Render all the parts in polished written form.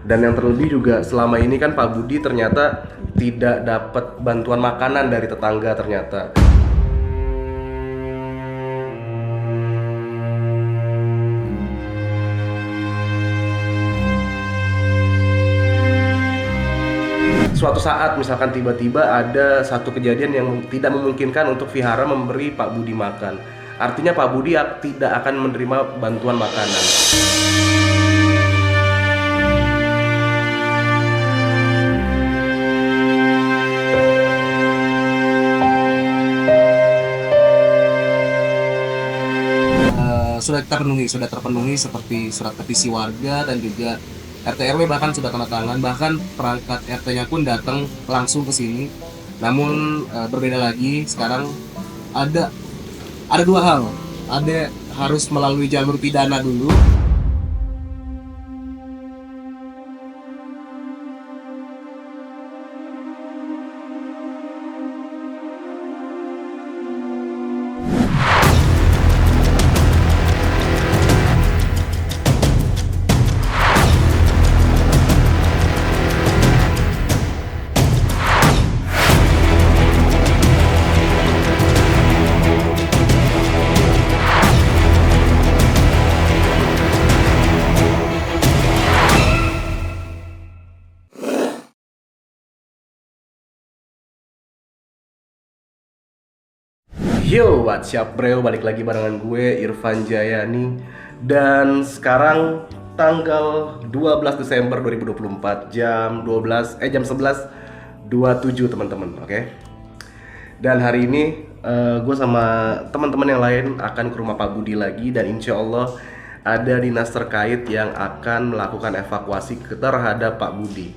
Dan yang terlebih juga selama ini kan Pak Budi ternyata tidak dapat bantuan makanan dari tetangga ternyata. Suatu saat misalkan tiba-tiba ada satu kejadian yang tidak memungkinkan untuk Vihara memberi Pak Budi makan. Artinya Pak Budi tidak akan menerima bantuan makanan. Sudah terpenuhi seperti surat petisi warga dan juga RT RW bahkan sudah tanda tangan, bahkan perangkat RT-nya pun datang langsung ke sini. Namun berbeda lagi sekarang ada dua hal. Ada harus melalui jalur pidana dulu. Yo, what's up bro? Balik lagi barengan gue, Irfan Jayani. Dan sekarang tanggal 12 Desember 2024 jam 11:27 teman-teman, oke? Dan hari ini gue sama teman-teman yang lain akan ke rumah Pak Budi lagi. Dan insya Allah ada dinas terkait yang akan melakukan evakuasi terhadap Pak Budi.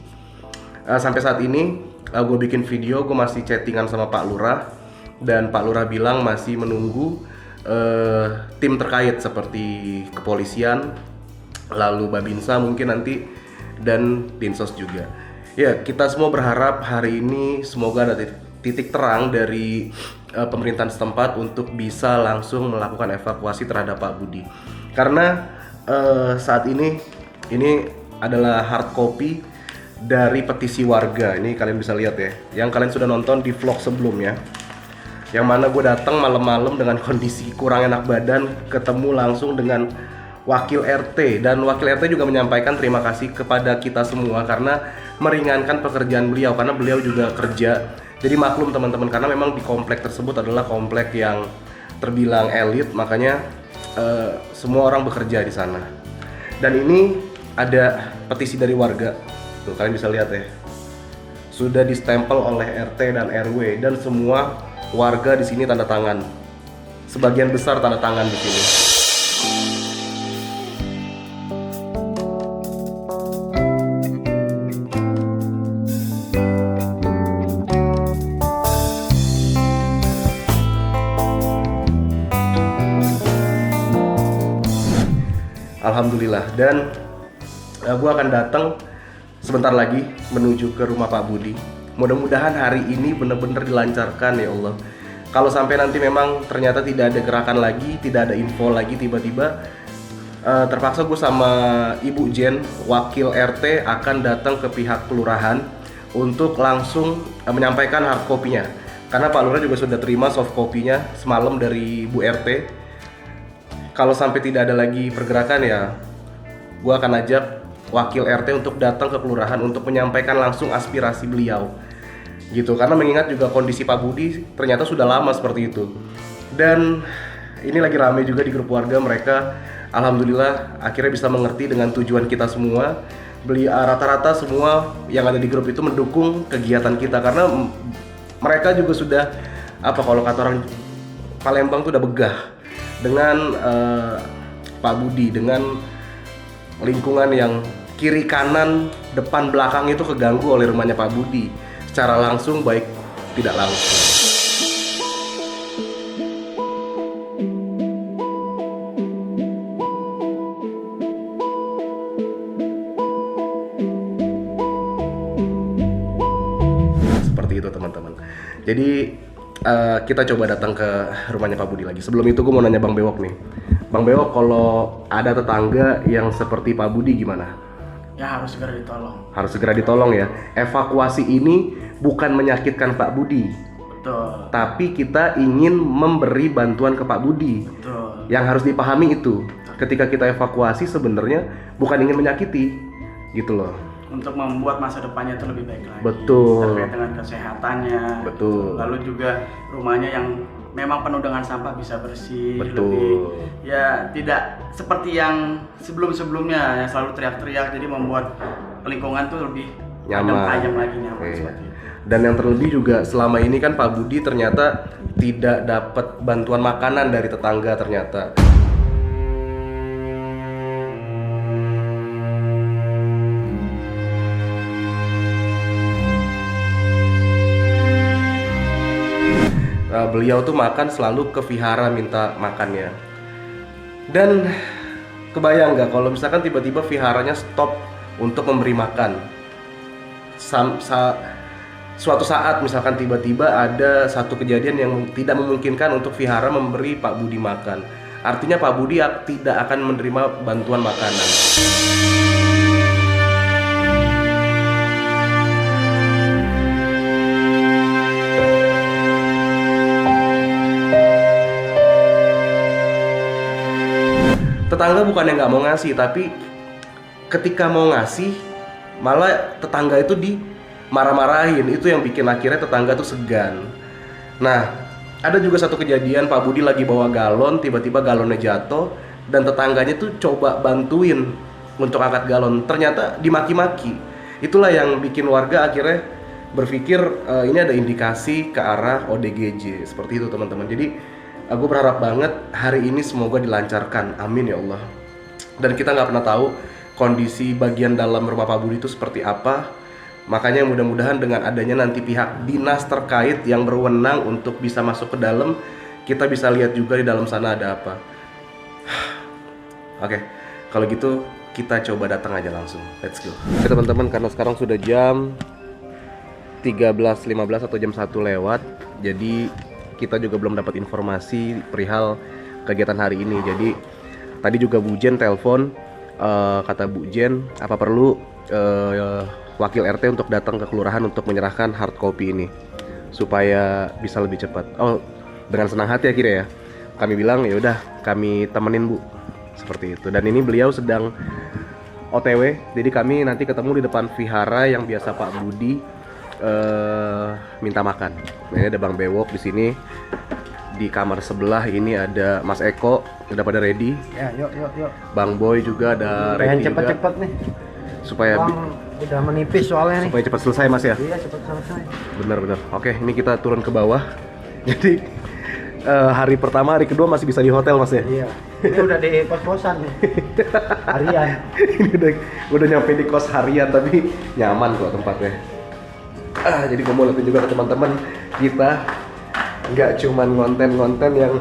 Sampai saat ini gue bikin video, gue masih chattingan sama Pak Lurah. Dan Pak Lurah bilang masih menunggu tim terkait seperti kepolisian, lalu Babinsa mungkin nanti, dan Dinsos juga. Ya, kita semua berharap hari ini semoga ada titik terang dari pemerintahan setempat untuk bisa langsung melakukan evakuasi terhadap Pak Budi. Karena saat ini adalah hard copy dari petisi warga. Ini kalian bisa lihat ya, yang kalian sudah nonton di vlog sebelumnya, yang mana gue datang malam-malam dengan kondisi kurang enak badan, ketemu langsung dengan wakil RT, dan wakil RT juga menyampaikan terima kasih kepada kita semua karena meringankan pekerjaan beliau, karena beliau juga kerja. Jadi maklum teman-teman, karena memang di komplek tersebut adalah komplek yang terbilang elit, makanya semua orang bekerja di sana. Dan ini ada petisi dari warga, tuh kalian bisa lihat ya, sudah distempel oleh RT dan RW, dan semua warga di sini tanda tangan. Sebagian besar tanda tangan di sini. Alhamdulillah, dan gue akan datang sebentar lagi menuju ke rumah Pak Budi. Mudah-mudahan hari ini benar-benar dilancarkan ya Allah. Kalau sampai nanti memang ternyata tidak ada gerakan lagi, tidak ada info lagi, tiba-tiba terpaksa gue sama Ibu Jen, wakil RT, akan datang ke pihak kelurahan untuk langsung menyampaikan hard copy-nya. Karena Pak Lurah juga sudah terima soft copy-nya semalam dari Bu RT. Kalau sampai tidak ada lagi pergerakan ya, gue akan ajak wakil RT untuk datang ke kelurahan untuk menyampaikan langsung aspirasi beliau gitu, karena mengingat juga kondisi Pak Budi ternyata sudah lama seperti itu. Dan ini lagi rame juga di grup warga, mereka alhamdulillah akhirnya bisa mengerti dengan tujuan kita semua. Rata-rata semua yang ada di grup itu mendukung kegiatan kita, karena mereka juga sudah kalau kata orang Palembang tuh udah begah dengan Pak Budi, dengan lingkungan yang kiri kanan depan belakang itu keganggu oleh rumahnya Pak Budi secara langsung baik tidak langsung. Seperti itu teman-teman. Jadi kita coba datang ke rumahnya Pak Budi lagi. Sebelum itu gue mau nanya Bang Bewok nih. Bang Bewok, kalau ada tetangga yang seperti Pak Budi gimana? Ya harus segera ditolong. Harus segera ditolong ya. Evakuasi ini bukan menyakitkan Pak Budi, Betul. tapi kita ingin memberi bantuan ke Pak Budi. Betul. Yang harus dipahami itu, ketika kita evakuasi sebenarnya bukan ingin menyakiti, gitu loh. Untuk membuat masa depannya itu lebih baik lagi. Betul. Terkait dengan kesehatannya. Betul. Lalu juga rumahnya yang memang penuh dengan sampah bisa bersih. Betul. Lebih, ya tidak seperti yang sebelum-sebelumnya yang selalu teriak-teriak, jadi membuat lingkungan tuh lebih Nyaman. ayam lagi nyaman Iya. seperti itu. Dan yang terlebih juga selama ini kan Pak Budi ternyata tidak dapat bantuan makanan dari tetangga ternyata. Beliau tuh makan selalu ke vihara minta makannya. Dan kebayang nggak kalau misalkan tiba-tiba viharanya stop untuk memberi makan. Suatu saat misalkan tiba-tiba ada satu kejadian yang tidak memungkinkan untuk vihara memberi Pak Budi makan. Artinya Pak Budi tidak akan menerima bantuan makanan. Tetangga bukannya nggak mau ngasih, tapi ketika mau ngasih malah tetangga itu dimarah-marahin. Itu yang bikin akhirnya tetangga tuh segan. Nah, ada juga satu kejadian Pak Budi lagi bawa galon, tiba-tiba galonnya jatuh dan tetangganya tuh coba bantuin untuk angkat galon, ternyata dimaki-maki. Itulah yang bikin warga akhirnya berpikir ini ada indikasi ke arah ODGJ. Seperti itu teman-teman. Jadi aku berharap banget hari ini semoga dilancarkan, amin ya Allah. Dan kita nggak pernah tahu kondisi bagian dalam rumah Pak Budi itu seperti apa. Makanya mudah-mudahan dengan adanya nanti pihak dinas terkait yang berwenang untuk bisa masuk ke dalam, kita bisa lihat juga di dalam sana ada apa. Oke, kalau gitu kita coba datang aja langsung. Let's go. Oke teman-teman, karena sekarang sudah jam 13.15 atau jam 1 lewat, jadi kita juga belum dapat informasi perihal kegiatan hari ini. Jadi tadi juga Bu Jen telepon, kata Bu Jen apa perlu wakil RT untuk datang ke kelurahan untuk menyerahkan hard copy ini supaya bisa lebih cepat. Oh, dengan senang hati akhirnya ya kami bilang ya udah kami temenin Bu, seperti itu. Dan ini beliau sedang OTW, jadi kami nanti ketemu di depan vihara yang biasa Pak Budi minta makan. Nah, ini ada Bang Bewok di sini. Di kamar sebelah ini ada Mas Eko, udah pada ready. Ya, yuk. Bang Boy juga ada ready juga. Cepet-cepet nih. Supaya Udah menipis soalnya nih. supaya cepat selesai Mas ya. Iya, cepet selesai. Bener. Oke, ini kita turun ke bawah. Jadi hari pertama, hari kedua masih bisa di hotel Mas ya. Iya. Ini udah di kos-kosan nih. Harian. Ini udah nyampe di kos harian tapi nyaman kok tempatnya. Jadi gue mau liatin juga ke teman-teman kita nggak cuman konten-konten yang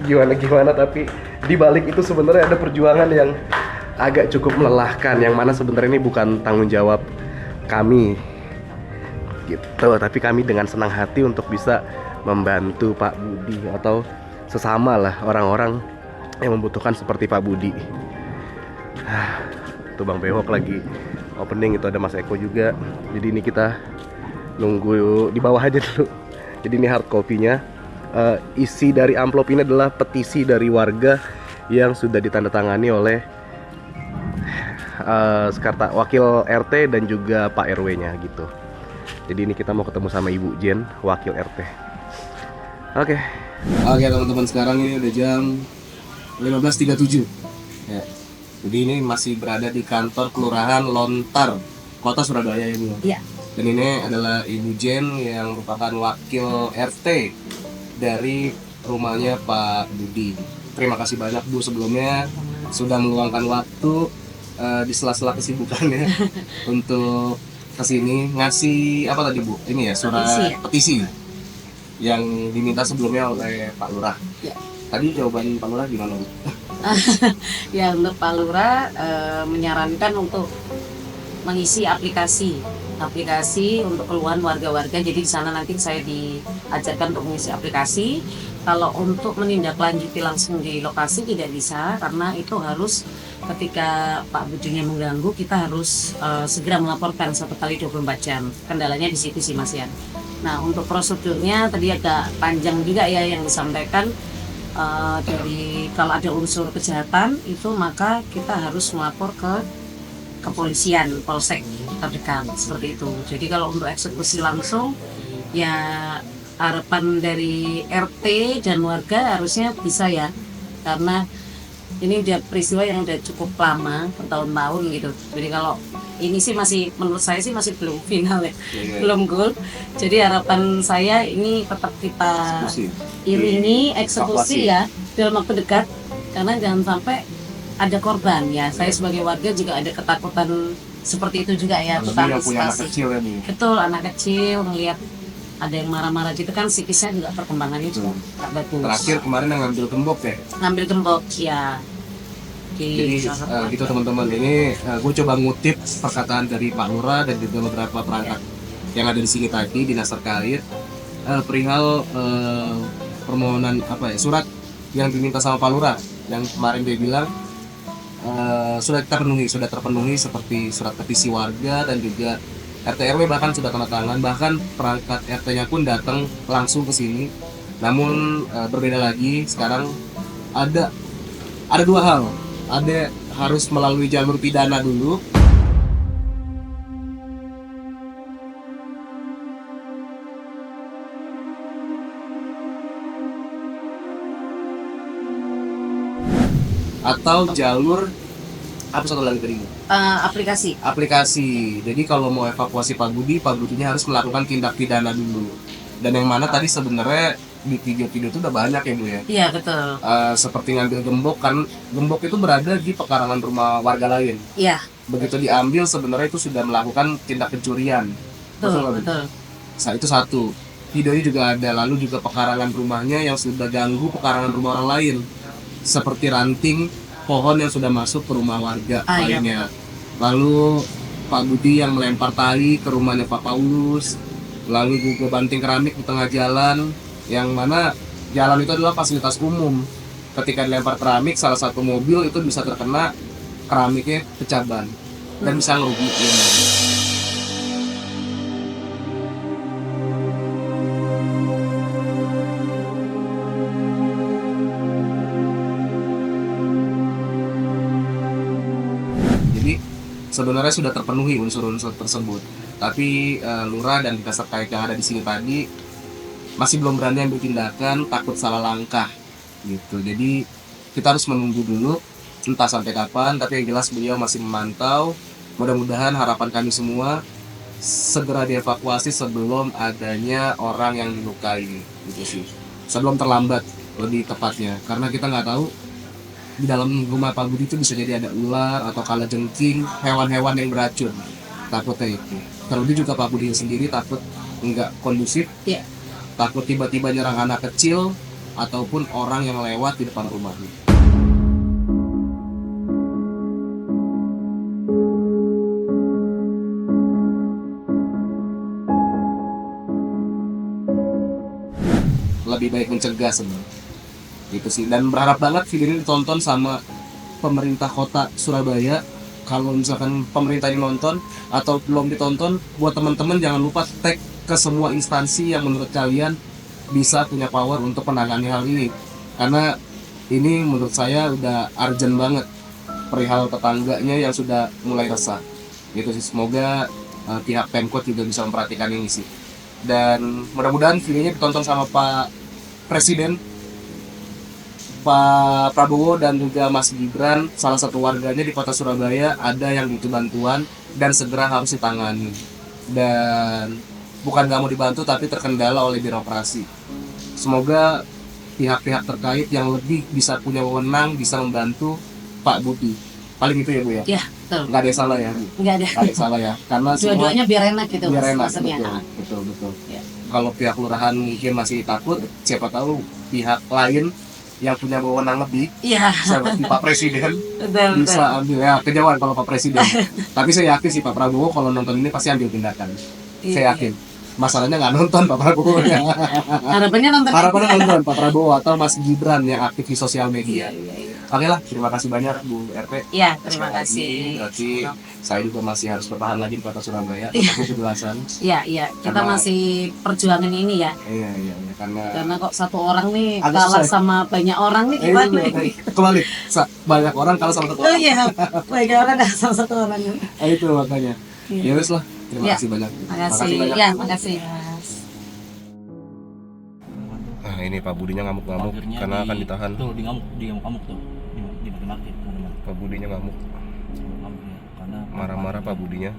gimana-gimana, tapi di balik itu sebenarnya ada perjuangan yang agak cukup melelahkan, yang mana sebenarnya ini bukan tanggung jawab kami gitu, tapi kami dengan senang hati untuk bisa membantu Pak Budi atau sesama lah orang-orang yang membutuhkan seperti Pak Budi. Tuh Bang Bewok lagi opening, itu ada Mas Eko juga. Jadi ini kita nunggu di bawah aja dulu. Jadi ini hard copy-nya. Isi dari amplop ini adalah petisi dari warga yang sudah ditandatangani oleh wakil RT dan juga Pak RW-nya gitu. Jadi ini kita mau ketemu sama Ibu Jen, wakil RT. Oke, teman-teman, sekarang ini udah jam 15.37 ya. Jadi ini masih berada di kantor Kelurahan Lontar, Kota Surabaya ya Bu? Iya. Dan ini adalah Ibu Jen yang merupakan wakil RT dari rumahnya Pak Budi. Terima kasih banyak Bu sebelumnya sudah meluangkan waktu di sela-sela kesibukannya untuk kesini ngasih apa tadi Bu? Ini ya surat petisi yang diminta sebelumnya oleh Pak Lurah. Ya. Tadi jawaban Pak Lurah gimana Bu? Ya, untuk Pak Lurah menyarankan untuk mengisi aplikasi untuk keluhan warga-warga. Jadi di sana nanti saya diajarkan untuk mengisi aplikasi. Kalau untuk menindaklanjuti langsung di lokasi tidak bisa, karena itu harus ketika Pak Budinya mengganggu kita harus segera melaporkan 1 kali 24 jam. Kendalanya di situ sih Mas Yan. Nah, untuk prosedurnya tadi agak panjang juga ya yang disampaikan. Dari kalau ada unsur kejahatan itu maka kita harus melapor ke kepolisian, polsek terdekat seperti itu. Jadi kalau untuk eksekusi langsung ya harapan dari RT dan warga harusnya bisa ya, karena ini udah peristiwa yang udah cukup lama, bertahun-tahun gitu. Jadi kalau ini sih masih, menurut saya sih masih belum final ya, belum goal. Jadi harapan saya ini tetap kita iringi eksekusi ya dalam waktu dekat, karena jangan sampai ada korban ya. Saya sebagai warga juga ada ketakutan seperti itu juga ya, Yang punya anak antisipasi. kecil ya nih. Betul, anak kecil ngelihat ada yang marah-marah gitu kan, psikisnya juga perkembangannya juga nggak bagus. Terakhir kemarin yang ngambil gembok ya. Ngambil gembok ya. Jadi gitu teman-teman, ini gue coba ngutip perkataan dari Pak Lurah dan juga beberapa perangkat yang ada di sini tadi, dinas terkait perihal permohonan surat yang diminta sama Pak Lurah yang kemarin dia bilang sudah terpenuhi seperti surat petisi warga dan juga RT RW bahkan sudah tanda tangan, bahkan perangkat RT-nya pun datang langsung ke sini. Namun berbeda lagi sekarang ada dua hal. Ada harus melalui jalur pidana dulu. Atau jalur apa satu lagi tadi? Aplikasi. Jadi kalau mau evakuasi Pak Budinya harus melakukan tindak pidana dulu. Dan yang mana tadi sebenarnya di video-video itu udah banyak ya Bu ya. Iya betul. Seperti ngambil gembok, kan gembok itu berada di pekarangan rumah warga lain. Iya. Begitu diambil sebenarnya itu sudah melakukan tindak pencurian. Betul. Itu satu. Videonya juga ada, lalu juga pekarangan rumahnya yang sudah ganggu pekarangan rumah orang lain. Seperti ranting pohon yang sudah masuk ke rumah warga lainnya. Lalu Pak Budi yang melempar tali ke rumahnya Pak Paulus. Lalu juga banting keramik di tengah jalan, yang mana jalan itu adalah fasilitas umum. Ketika dilempar keramik, salah satu mobil itu bisa terkena keramiknya pecah ban dan bisa ngerugiin. Jadi sebenarnya sudah terpenuhi unsur-unsur tersebut, tapi Lurah dan dinas terkait yang ada di sini tadi masih belum berani ambil tindakan, takut salah langkah gitu. Jadi kita harus menunggu dulu, entah sampai kapan, tapi yang jelas beliau masih memantau. Mudah-mudahan harapan kami semua segera dievakuasi sebelum adanya orang yang dilukai gitu sih, sebelum terlambat lebih tepatnya, karena kita nggak tahu di dalam rumah Pak Budi itu bisa jadi ada ular atau kalajengking, hewan-hewan yang beracun. Takutnya itu. Terlebih juga Pak Budi sendiri takut nggak kondusif, takut tiba-tiba nyerang anak kecil ataupun orang yang lewat di depan rumahnya. Lebih baik mencegah sebenarnya gitu sih, dan berharap banget video ini ditonton sama pemerintah kota Surabaya. Kalau misalkan pemerintah ini nonton atau belum ditonton, buat teman-teman jangan lupa tag ke semua instansi yang menurut kalian bisa punya power untuk menangani hal ini, karena ini menurut saya udah urgent banget perihal tetangganya yang sudah mulai resah gitu sih. Semoga pihak Pemkot juga bisa memperhatikan ini sih, dan mudah-mudahan videonya ditonton sama Pak Presiden, Pak Prabowo dan juga Mas Gibran, salah satu warganya di kota Surabaya ada yang butuh bantuan dan segera harus ditangani. Dan bukan nggak mau dibantu, tapi terkendala oleh birokrasi. Semoga pihak-pihak terkait yang lebih bisa punya wewenang bisa membantu Pak Budi. Paling itu ya Bu ya? Iya, betul. Nggak ada yang salah ya? Nggak ada. Nggak ada yang salah ya? Karena Dua-duanya biar enak gitu biar enak, maksudnya. betul. Ya. Kalau pihak lurahan mungkin masih takut, siapa tahu pihak lain yang punya wewenang lebih, Iya, seperti Pak Presiden, betul. bisa ambil ya kejauhan kalau Pak Presiden. Tapi saya yakin sih Pak Prabowo kalau nonton ini pasti ambil tindakan. Iya. Saya yakin. Masalahnya nggak nonton Pak Prabowo ya. Harapannya nonton. Harapannya nonton Pak Prabowo atau Mas Gibran yang aktif di sosial Iya, media. iya, iya. Oke lah, terima kasih banyak Bu RT. Iya, terima Sekali lagi, kasih. Berarti saya juga masih harus bertahan lagi di Kota Surabaya. Iya. Untuk kejelasan. Iya, iya. Kita Karena- masih perjuangan ini ya. Iya, karena Karena kok satu orang nih Agak kalah susah. sama banyak orang nih gimana ini? kembali banyak orang kalau sama satu Oh orang. iya, banyak orang kalah sama satu orang. Itu makanya. Iya. Ya wes lah. Terima Iya. kasih banyak. Makasih. banyak. Ya, makasih Mas. Nah ini Pak Budinya ngamuk-ngamuk Pagernya karena akan ditahan. Tuh di ngamuk tuh. Di maki-maki teman-teman. Pak Budinya ngamuk, Ngamuk ya. Karena marah-marah Pak Budinya.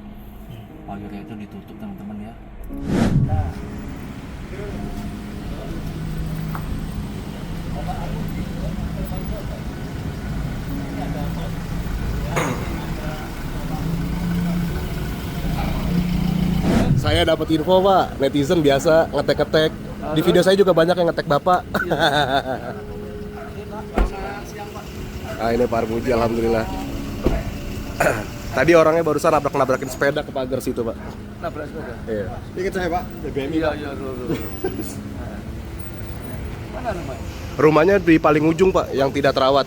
pagernya itu ditutup teman-teman ya. Saya dapat info Pak, netizen biasa ngetek-ngetek. Di video saya juga banyak yang ngetek Bapak. Nah ini Pak Armuji, alhamdulillah. Tadi orangnya barusan nabrakin sepeda ke pagar situ Pak. Nabrak sepeda. Iya. Dikit saya Pak, BBM. Iya, Rumahnya di paling ujung Pak, yang tidak terawat.